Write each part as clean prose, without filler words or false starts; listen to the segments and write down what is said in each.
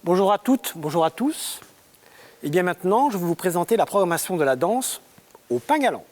Bonjour à toutes, bonjour à tous. Et bien maintenant, je vais vous présenter la programmation de la danse au Pain Galant.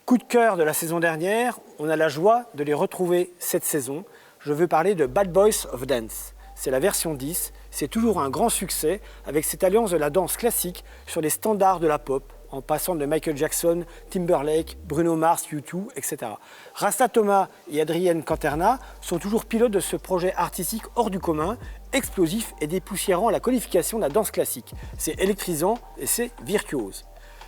Coup de cœur de la saison dernière, on a la joie de les retrouver cette saison. Je veux parler de Bad Boys of Dance. C'est la version 10, c'est toujours un grand succès avec cette alliance de la danse classique sur les standards de la pop, en passant de Michael Jackson, Timberlake, Bruno Mars, U2, etc. Rasta Thomas et Adrienne Canterna sont toujours pilotes de ce projet artistique hors du commun, explosif et dépoussiérant la codification de la danse classique. C'est électrisant et c'est virtuose.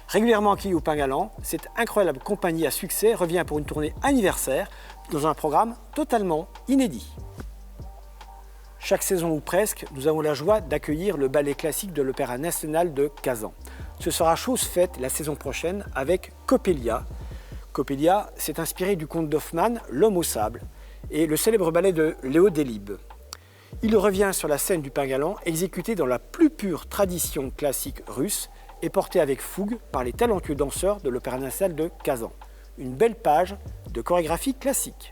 Régulièrement accueilli au Pain Galant, cette incroyable compagnie à succès revient pour une tournée anniversaire dans un programme totalement inédit. Chaque saison ou presque, nous avons la joie d'accueillir le ballet classique de l'Opéra national de Kazan. Ce sera chose faite la saison prochaine avec Coppelia. Coppelia s'est inspiré du conte d'Hoffmann, L'Homme au sable, et le célèbre ballet de Léo Delibes. Il revient sur la scène du Pain Galant, exécuté dans la plus pure tradition classique russe et porté avec fougue par les talentueux danseurs de l'Opéra national de Kazan. Une belle page de chorégraphie classique.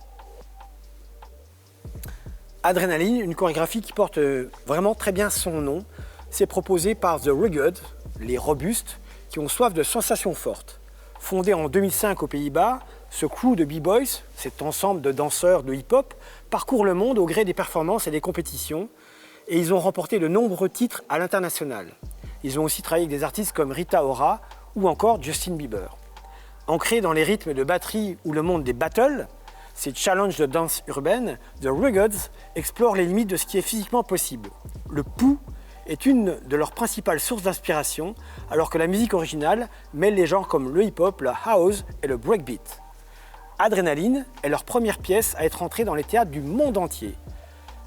Adrénaline, une chorégraphie qui porte vraiment très bien son nom. C'est proposé par The Rugged, les robustes, qui ont soif de sensations fortes. Fondé en 2005 aux Pays-Bas, ce crew de b-boys, cet ensemble de danseurs de hip-hop, parcourt le monde au gré des performances et des compétitions, et ils ont remporté de nombreux titres à l'international. Ils ont aussi travaillé avec des artistes comme Rita Ora ou encore Justin Bieber. Ancrés dans les rythmes de batterie ou le monde des battles, ces challenges de danse urbaine, The Ruggeds explorent les limites de ce qui est physiquement possible. Le pouls est une de leurs principales sources d'inspiration, alors que la musique originale mêle les genres comme le hip-hop, la house et le breakbeat. Adrénaline est leur première pièce à être entrée dans les théâtres du monde entier.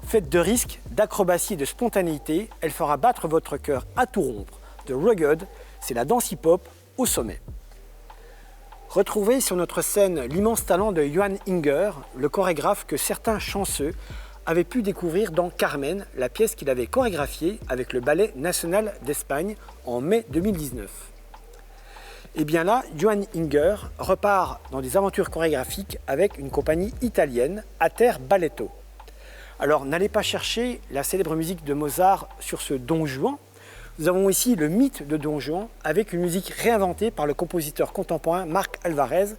Faite de risques, d'acrobatie et de spontanéité, elle fera battre votre cœur à tout rompre. The Rugged, c'est la danse hip-hop au sommet. Retrouvez sur notre scène l'immense talent de Johan Inger, le chorégraphe que certains chanceux avaient pu découvrir dans Carmen, la pièce qu'il avait chorégraphiée avec le Ballet National d'Espagne en mai 2019. Et bien là, Johan Inger repart dans des aventures chorégraphiques avec une compagnie italienne, Ater Balletto. Alors n'allez pas chercher la célèbre musique de Mozart sur ce Don Juan. Nous avons ici le mythe de Don Juan avec une musique réinventée par le compositeur contemporain Marc Alvarez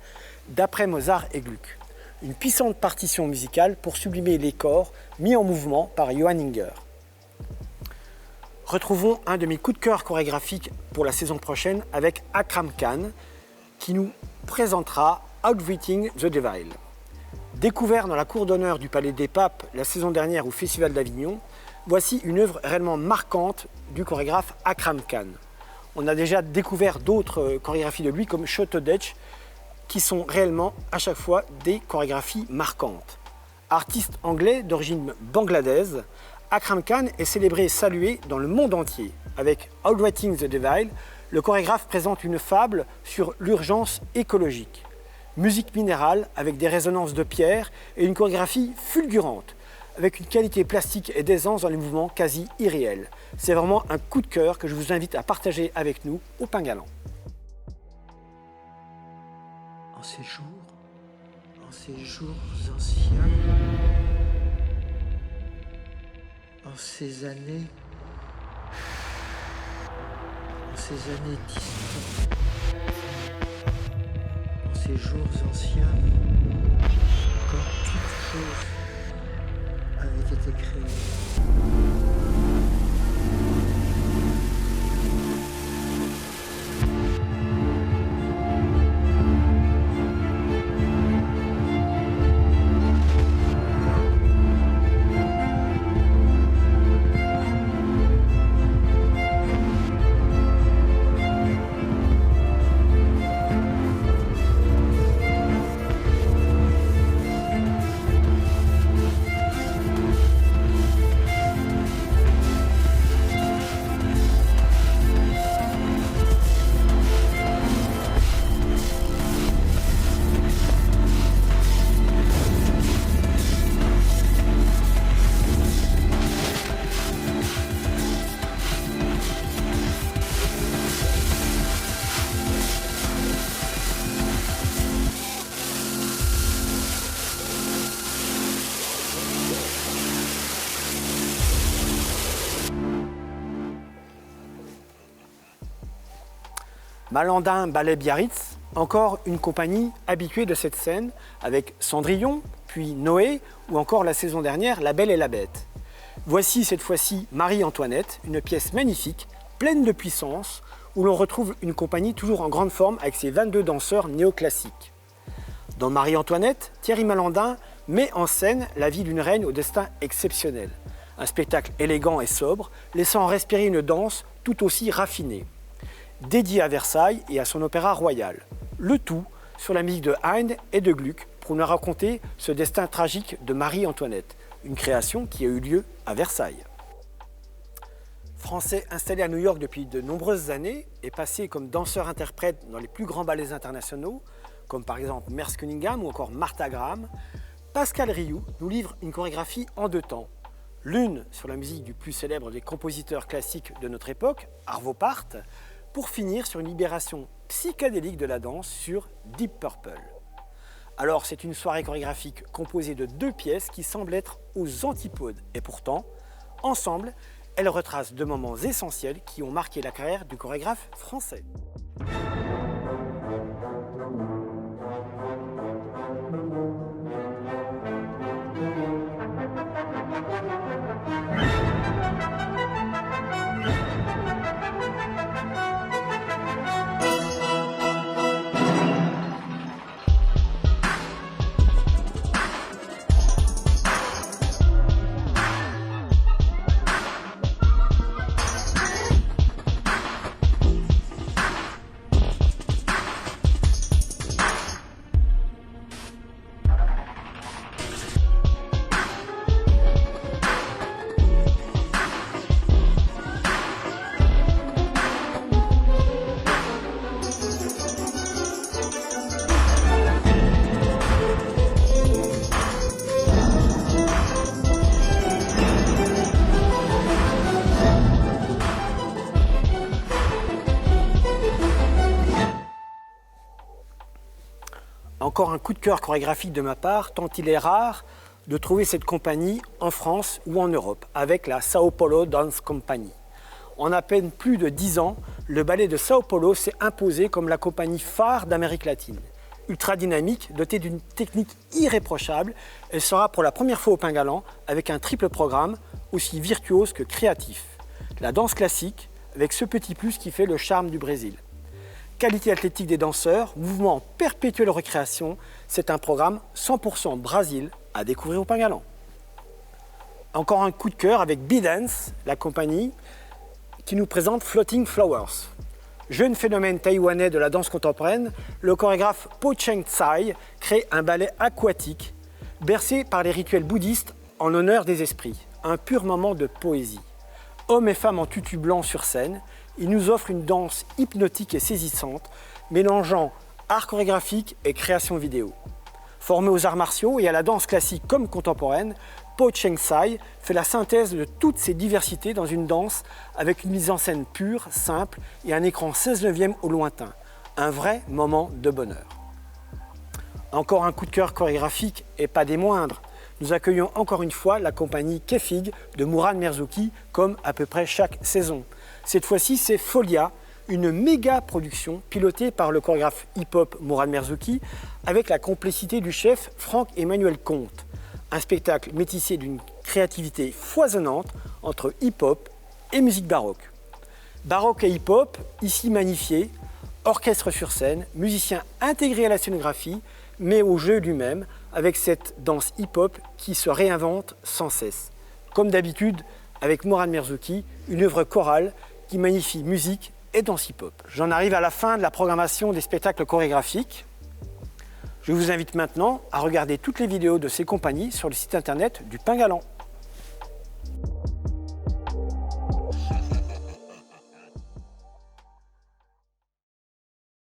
d'après Mozart et Gluck. Une puissante partition musicale pour sublimer les corps mis en mouvement par Johan Inger. Retrouvons un de mes coups de cœur chorégraphiques pour la saison prochaine avec Akram Khan qui nous présentera Outwitting the Devil. Découvert dans la cour d'honneur du Palais des Papes la saison dernière au Festival d'Avignon, voici une œuvre réellement marquante du chorégraphe Akram Khan. On a déjà découvert d'autres chorégraphies de lui comme Shotodech qui sont réellement à chaque fois des chorégraphies marquantes. Artiste anglais d'origine bangladaise, Akram Khan est célébré et salué dans le monde entier. Avec Outwitting the Devil, le chorégraphe présente une fable sur l'urgence écologique. Musique minérale avec des résonances de pierre et une chorégraphie fulgurante, avec une qualité plastique et d'aisance dans les mouvements quasi irréels. C'est vraiment un coup de cœur que je vous invite à partager avec nous au Pain Galant. En ces jours anciens, en ces années distantes, en ces jours anciens, quand toute chose avait été créée. Malandin Ballet Biarritz, encore une compagnie habituée de cette scène, avec Cendrillon, puis Noé, ou encore la saison dernière, La Belle et la Bête. Voici cette fois-ci Marie-Antoinette, une pièce magnifique, pleine de puissance, où l'on retrouve une compagnie toujours en grande forme avec ses 22 danseurs néoclassiques. Dans Marie-Antoinette, Thierry Malandin met en scène la vie d'une reine au destin exceptionnel. Un spectacle élégant et sobre, laissant respirer une danse tout aussi raffinée. Dédié à Versailles et à son opéra royal. Le tout sur la musique de Haydn et de Gluck pour nous raconter ce destin tragique de Marie-Antoinette, une création qui a eu lieu à Versailles. Français installé à New York depuis de nombreuses années et passé comme danseur-interprète dans les plus grands ballets internationaux, comme par exemple Merce Cunningham ou encore Martha Graham, Pascal Rioux nous livre une chorégraphie en 2 temps. L'une sur la musique du plus célèbre des compositeurs classiques de notre époque, Arvo Pärt, pour finir sur une libération psychédélique de la danse sur Deep Purple. Alors c'est une soirée chorégraphique composée de 2 pièces qui semblent être aux antipodes et pourtant, ensemble, elles retracent 2 moments essentiels qui ont marqué la carrière du chorégraphe français. Encore un coup de cœur chorégraphique de ma part, tant il est rare de trouver cette compagnie en France ou en Europe, avec la Sao Paulo Dance Company. En à peine plus de 10 ans, le ballet de Sao Paulo s'est imposé comme la compagnie phare d'Amérique latine. Ultra dynamique, dotée d'une technique irréprochable, elle sera pour la première fois au Pingalan avec un triple programme aussi virtuose que créatif. La danse classique, avec ce petit plus qui fait le charme du Brésil. Qualité athlétique des danseurs, mouvement en perpétuelle recréation, c'est un programme 100% Brésil à découvrir au Pingalan. Encore un coup de cœur avec B-Dance, la compagnie, qui nous présente Floating Flowers. Jeune phénomène taïwanais de la danse contemporaine, le chorégraphe Po Cheng Tsai crée un ballet aquatique, bercé par les rituels bouddhistes en l'honneur des esprits. Un pur moment de poésie. Hommes et femmes en tutu blanc sur scène, il nous offre une danse hypnotique et saisissante, mélangeant art chorégraphique et création vidéo. Formé aux arts martiaux et à la danse classique comme contemporaine, Po Cheng Tsai fait la synthèse de toutes ces diversités dans une danse avec une mise en scène pure, simple et un écran 16/9 au lointain. Un vrai moment de bonheur. Encore un coup de cœur chorégraphique et pas des moindres. Nous accueillons encore une fois la compagnie Kefig de Mourad Merzouki comme à peu près chaque saison. Cette fois-ci, c'est Folia, une méga production pilotée par le chorégraphe hip-hop Mourad Merzouki avec la complicité du chef Franck-Emmanuel Comte. Un spectacle métissé d'une créativité foisonnante entre hip-hop et musique baroque. Baroque et hip-hop, ici magnifiés, orchestre sur scène, musiciens intégrés à la scénographie, mais au jeu lui-même, avec cette danse hip-hop qui se réinvente sans cesse. Comme d'habitude, avec Mourad Merzouki, une œuvre chorale qui magnifie musique et danse hip-hop. J'en arrive à la fin de la programmation des spectacles chorégraphiques. Je vous invite maintenant à regarder toutes les vidéos de ces compagnies sur le site internet du Pingalan.